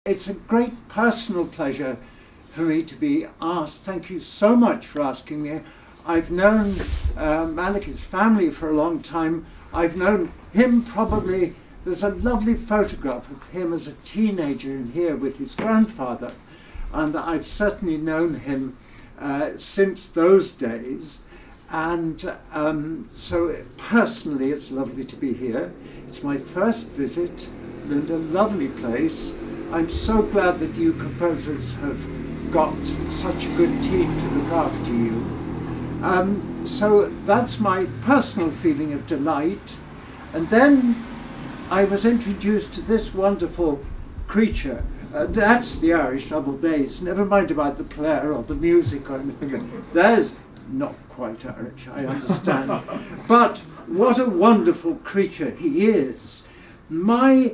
It's a great personal pleasure for me to be asked. Thank you so much for asking me. I've known Malachy's family for a long time. I've known him probably. There's a lovely photograph of him as a teenager in here with his grandfather, and I've certainly known him since those days. And so personally, it's lovely to be here. It's my first visit, and a lovely place. I'm so glad that you composers have got such a good team to look after you. So that's my personal feeling of delight. And then I was introduced to this wonderful creature. That's the Irish double bass. Never mind about the player or the music or anything. There's not quite Irish, I understand. But what a wonderful creature he is. My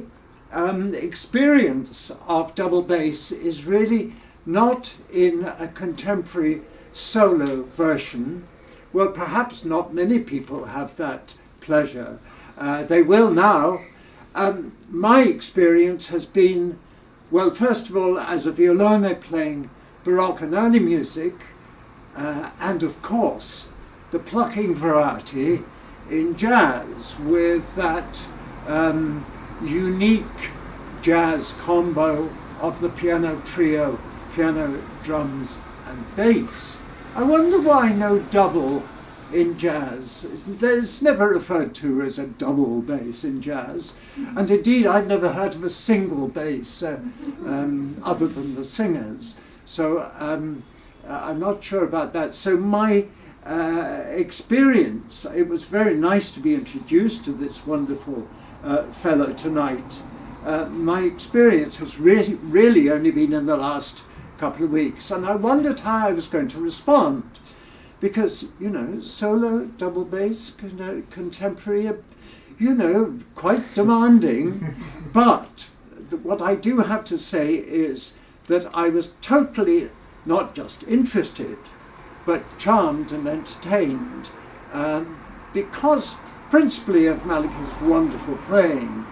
experience of double bass is really not in a contemporary solo version. Well, perhaps not many people have that pleasure. They will now. My experience has been, well, first of all, as a violone playing Baroque and early music, and of course, the plucking variety in jazz with that unique jazz combo of the piano trio, piano, drums and bass. I wonder why no double in jazz. It's never referred to as a double bass in jazz, and indeed I've never heard of a single bass other than the singers. So I'm not sure about that. So my experience, it was very nice to be introduced to this wonderful fellow tonight. My experience has really only been in the last couple of weeks, and I wondered how I was going to respond, because, you know, solo, double bass, contemporary, you know, quite demanding. But what I do have to say is that I was totally not just interested, but charmed and entertained, because principally of Malachy's wonderful playing,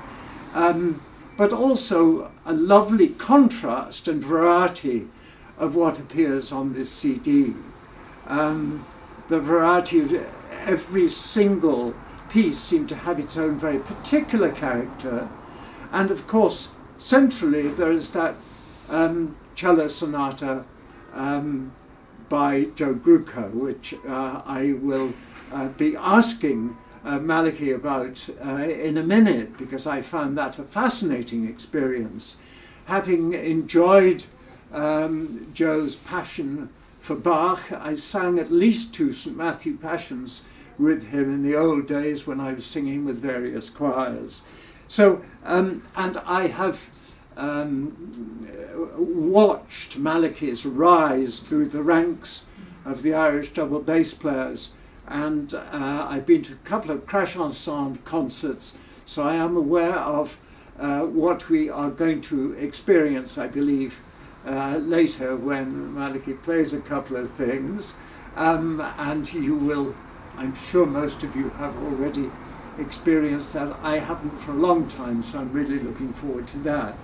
but also a lovely contrast and variety of what appears on this CD. The variety of every single piece seemed to have its own very particular character, and of course centrally there is that cello sonata by Joe Gruco, which I will be asking Malachy about in a minute, because I found that a fascinating experience. Having enjoyed Joe's passion for Bach, I sang at least 2 St. Matthew Passions with him in the old days when I was singing with various choirs. So, and I have watched Malachy's rise through the ranks of the Irish double bass players, and I've been to a couple of Crash Ensemble concerts, so I am aware of what we are going to experience, I believe, later when Malachy plays a couple of things, and you will, I'm sure most of you have already experienced that. I haven't for a long time, so I'm really looking forward to that.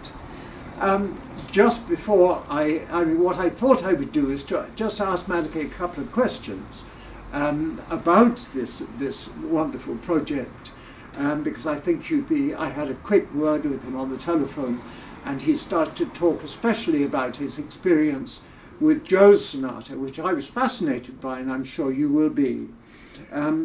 Just before I mean, what I thought I would do is to just ask Malachy a couple of questions about this wonderful project, because I think I had a quick word with him on the telephone, and he started to talk especially about his experience with Joe's sonata, which I was fascinated by, and I'm sure you will be.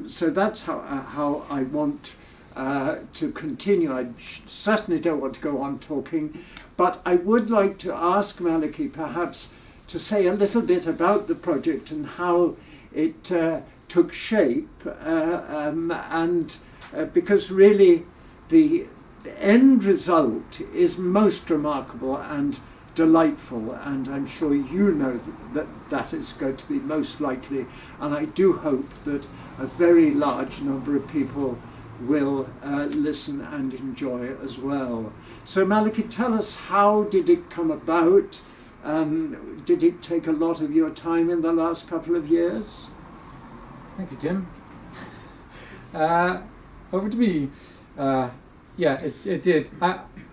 So that's how I want to continue. I certainly don't want to go on talking, but I would like to ask Malachy perhaps to say a little bit about the project and how it took shape, and because really the end result is most remarkable and delightful, and I'm sure you know that is going to be most likely, and I do hope that a very large number of people will listen and enjoy as well. So Malachy, tell us, how did it come about? Did it take a lot of your time in the last couple of years? Thank you, Jim. Over to me. Yeah, it did.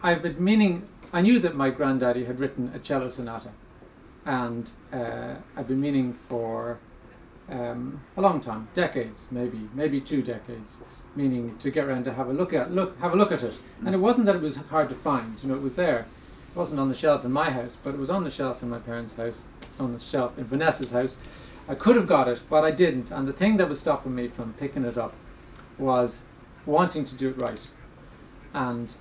I've been meaning, I knew that my granddaddy had written a cello sonata, and I'd been meaning for a long time, decades, maybe 2 decades, meaning to get around to have a look at it. And it wasn't that it was hard to find. It was there. It wasn't on the shelf in my house, but it was on the shelf in my parents' house. It was on the shelf in Vanessa's house. I could have got it, but I didn't. And the thing that was stopping me from picking it up was wanting to do it right, and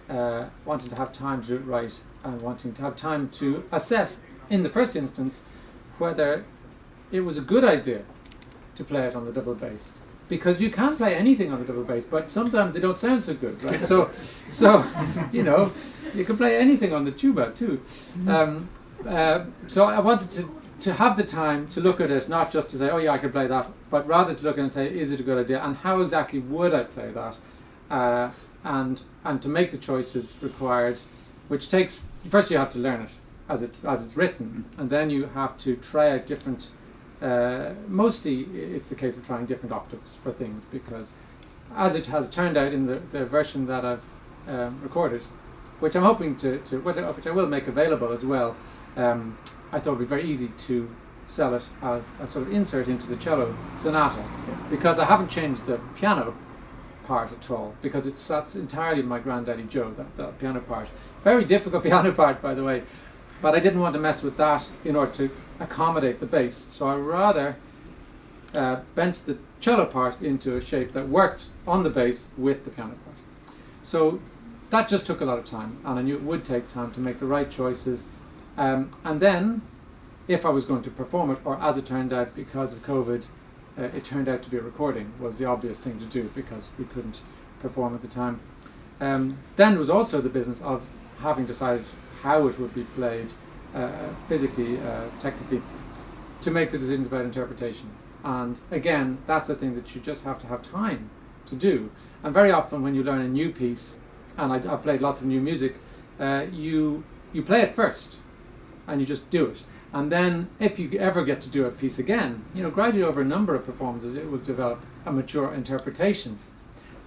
wanting to have time to do it right, and wanting to have time to assess, in the first instance, whether it was a good idea to play it on the double bass. Because you can play anything on the double bass, but sometimes they don't sound so good, right? So you can play anything on the tuba too. So I wanted to have the time to look at it, not just to say, oh yeah, I could play that, but rather to look and say, is it a good idea, and how exactly would I play that, and to make the choices required, which takes, first you have to learn it as it's written, and then you have to try out different. Mostly it's a case of trying different octaves for things, because as it has turned out in the version that I've recorded, which I'm hoping which I will make available as well, I thought it would be very easy to sell it as a sort of insert into the cello sonata, because I haven't changed the piano part at all, because that's entirely my granddaddy Joe, that piano part. Very difficult piano part, by the way. But I didn't want to mess with that in order to accommodate the bass. So I rather bent the cello part into a shape that worked on the bass with the piano part. So that just took a lot of time, and I knew it would take time to make the right choices. And then, if I was going to perform it, or as it turned out, because of COVID, it turned out to be a recording, was the obvious thing to do, because we couldn't perform at the time. Then was also the business of having decided how it would be played physically, technically, to make the decisions about interpretation. And again, that's the thing that you just have to have time to do. And very often when you learn a new piece, and I've played lots of new music, you play it first, and you just do it. And then if you ever get to do a piece again, gradually over a number of performances, it will develop a mature interpretation.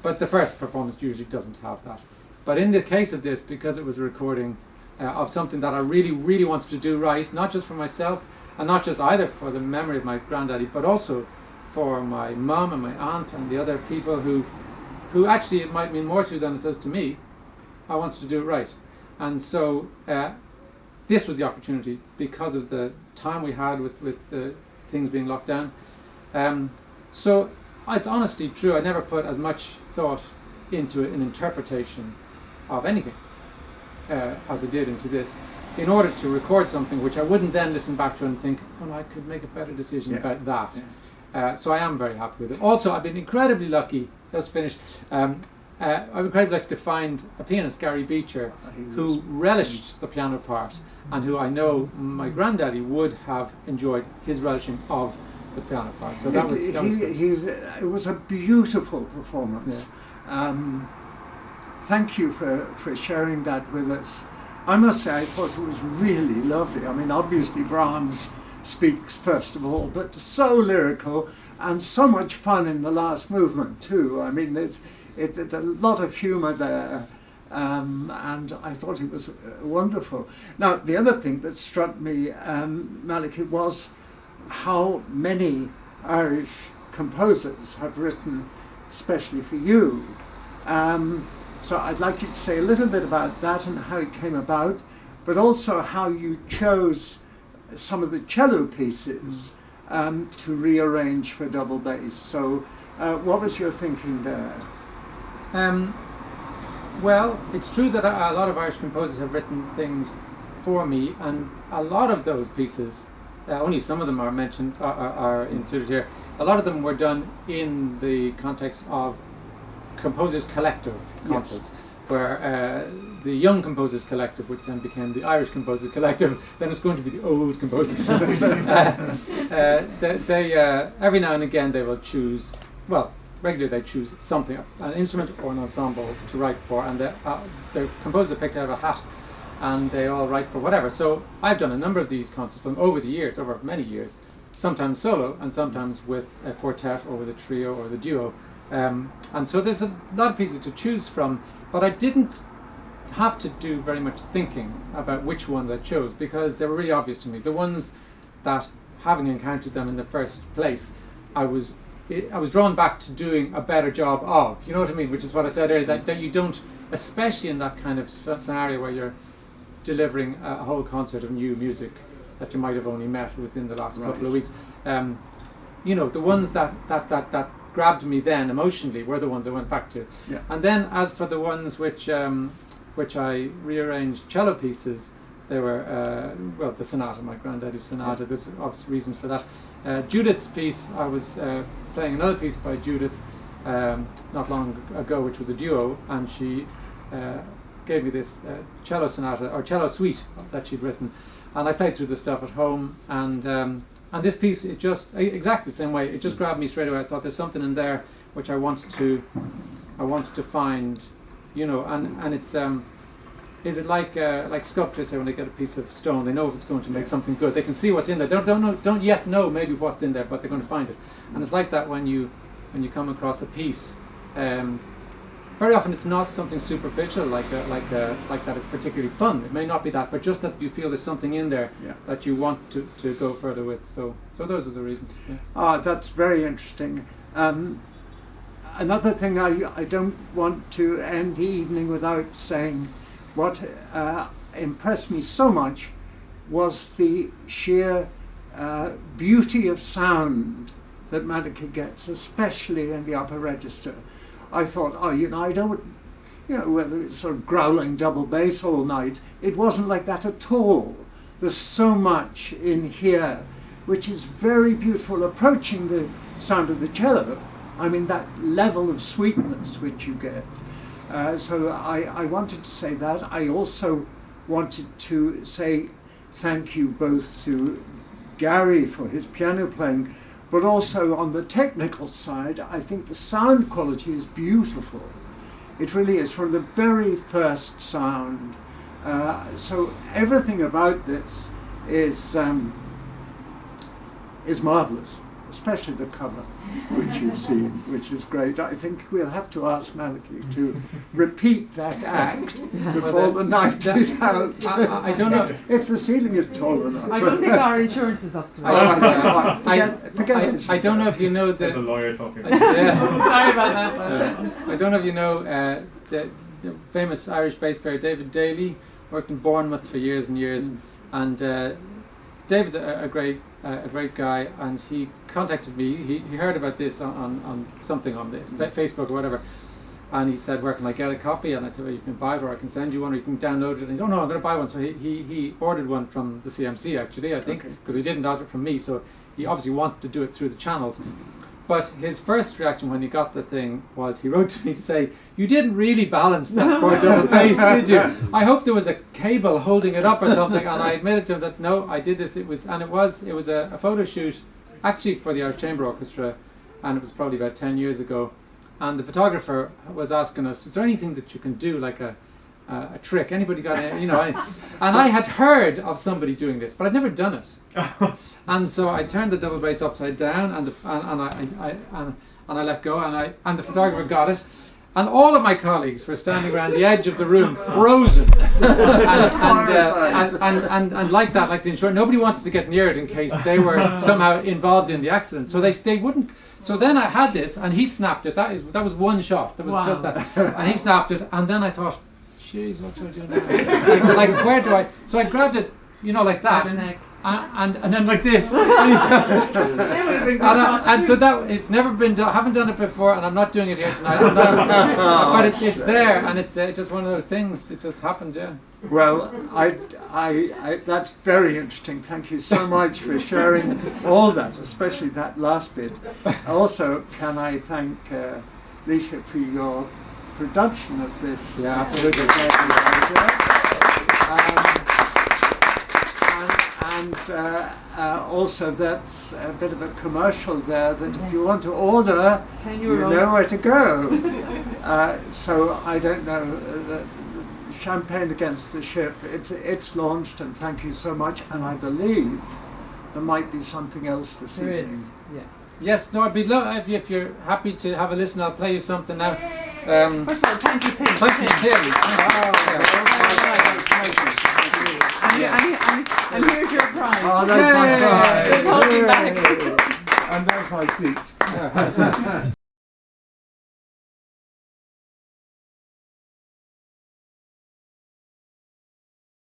But the first performance usually doesn't have that. But in the case of this, because it was a recording of something that I really, really wanted to do right, not just for myself, and not just either for the memory of my granddaddy, but also for my mum and my aunt and the other people who actually it might mean more to than it does to me. I wanted to do it right. And so this was the opportunity, because of the time we had with things being locked down. So it's honestly true, I never put as much thought into an interpretation of anything as I did into this, in order to record something which I wouldn't then listen back to and think, oh, I could make a better decision about that. Yeah. So I am very happy with it. Also, I've been incredibly lucky, just finished, I'm incredibly lucky to find a pianist, Gary Beecher, who relished the piano part, and who I know my granddaddy would have enjoyed his relishing of the piano part. So that was it was a beautiful performance. Yeah. Thank you for sharing that with us. I must say, I thought it was really lovely. I mean, obviously Brahms speaks first of all, but so lyrical and so much fun in the last movement too. I mean, there's a lot of humour there, and I thought it was wonderful. Now, the other thing that struck me, Malachy, was how many Irish composers have written especially for you. So I'd like you to say a little bit about that and how it came about, but also how you chose some of the cello pieces to rearrange for double bass. So what was your thinking there? Well, it's true that a lot of Irish composers have written things for me, and a lot of those pieces, only some of them are mentioned, are included here. A lot of them were done in the context of Composers Collective concerts, yes, where the Young Composers Collective, which then became the Irish Composers Collective, then it's going to be the Old Composers Collective. They every now and again they will choose, well, regularly they choose something, an instrument or an ensemble to write for, and the composers are picked out of a hat, and they all write for whatever. So I've done a number of these concerts from over the years, over many years, sometimes solo and sometimes with a quartet or with a trio or the duo. And so there's a lot of pieces to choose from, but I didn't have to do very much thinking about which ones I chose, because they were really obvious to me. The ones that, having encountered them in the first place, I was drawn back to doing a better job of. You know what I mean? Which is what I said earlier, that you don't, especially in that kind of scenario where you're delivering a whole concert of new music that you might have only met within the last couple of weeks. You know, the ones that grabbed me then emotionally were the ones I went back to. Yeah. And then as for the ones which I rearranged cello pieces, they were, well, the sonata, my granddaddy's sonata. There's obvious reasons for that. Judith's piece, I was playing another piece by Judith not long ago, which was a duo, and she gave me this cello sonata, or cello suite that she'd written, and I played through the stuff at home, and this piece, it just, exactly the same way, it just grabbed me straight away. I thought there's something in there which I wanted to find, you know, and it's, is it like sculptors say when they get a piece of stone, they know if it's going to make something good. They can see what's in there. Don't yet know maybe what's in there, but they're going to find it. And it's like that when you come across a piece. Very often it's not something superficial like that it's particularly fun. It may not be that, but just that you feel there's something in there that you want to go further with. So those are the reasons. Yeah. That's very interesting. Another thing, I don't want to end the evening without saying what impressed me so much was the sheer beauty of sound that Malachy gets, especially in the upper register. I thought, I don't, whether it's sort of growling double bass all night, it wasn't like that at all. There's so much in here which is very beautiful, approaching the sound of the cello. I mean, that level of sweetness which you get. So I wanted to say that. I also wanted to say thank you both to Gary for his piano playing, but also on the technical side, I think the sound quality is beautiful. It really is, from the very first sound. So everything about this is marvelous, especially the cover, which you've seen, which is great. I think we'll have to ask Malachy to repeat that act before the night is out. I don't know if the ceiling is tall enough. I don't think our insurance is up to it. I don't know if you know There's a lawyer talking. Sorry about that. I don't know if you know the famous Irish bass player David Daly, worked in Bournemouth for years and years, and David's a great guy, and he contacted me. He heard about this on something on the Facebook or whatever, and he said, where can I get a copy? And I said, well, you can buy it, or I can send you one, or you can download it. And he said, oh no, I'm going to buy one. So he ordered one from the CMC, actually, I think, because he didn't order it from me, so he obviously wanted to do it through the channels. But his first reaction when he got the thing was, he wrote to me to say, you didn't really balance that poor double bass, did you? I hope there was a cable holding it up or something. And I admitted to him that no, I did this. It was a photo shoot, actually for the Irish Chamber Orchestra, and it was probably about 10 years ago. And the photographer was asking us, is there anything that you can do, like a trick? Anybody got any, and I had heard of somebody doing this, but I'd never done it. And so I turned the double bass upside down, and I let go, and the photographer got it, and all of my colleagues were standing around the edge of the room, frozen, and like that, like the insurance. Nobody wanted to get near it in case they were somehow involved in the accident. So they wouldn't. So then I had this, and he snapped it. That was one shot. That was just that, and he snapped it, and then I thought, jeez, what do I do now? like where do I? So I grabbed it, like that. And then like this, and so that it's never been done. I haven't done it before, and I'm not doing it here tonight. But it's there, and it's just one of those things. It just happened, yeah. Well, I that's very interesting. Thank you so much for sharing all that, especially that last bit. Also, can I thank Lisa for your production of this? Yeah, absolutely. And also that's a bit of a commercial there, that if you want to order, you know where to go. So I don't know, Champagne Against the Ship, it's launched, and thank you so much. And I believe there might be something else this evening. Yeah. Yes, no, I'd be if you're happy to have a listen, I'll play you something now. First of all, thank you, Tim. Thank you, Tim. And here's your prize. Oh, that's my Yay! prize. It's holding back. And that's my seat.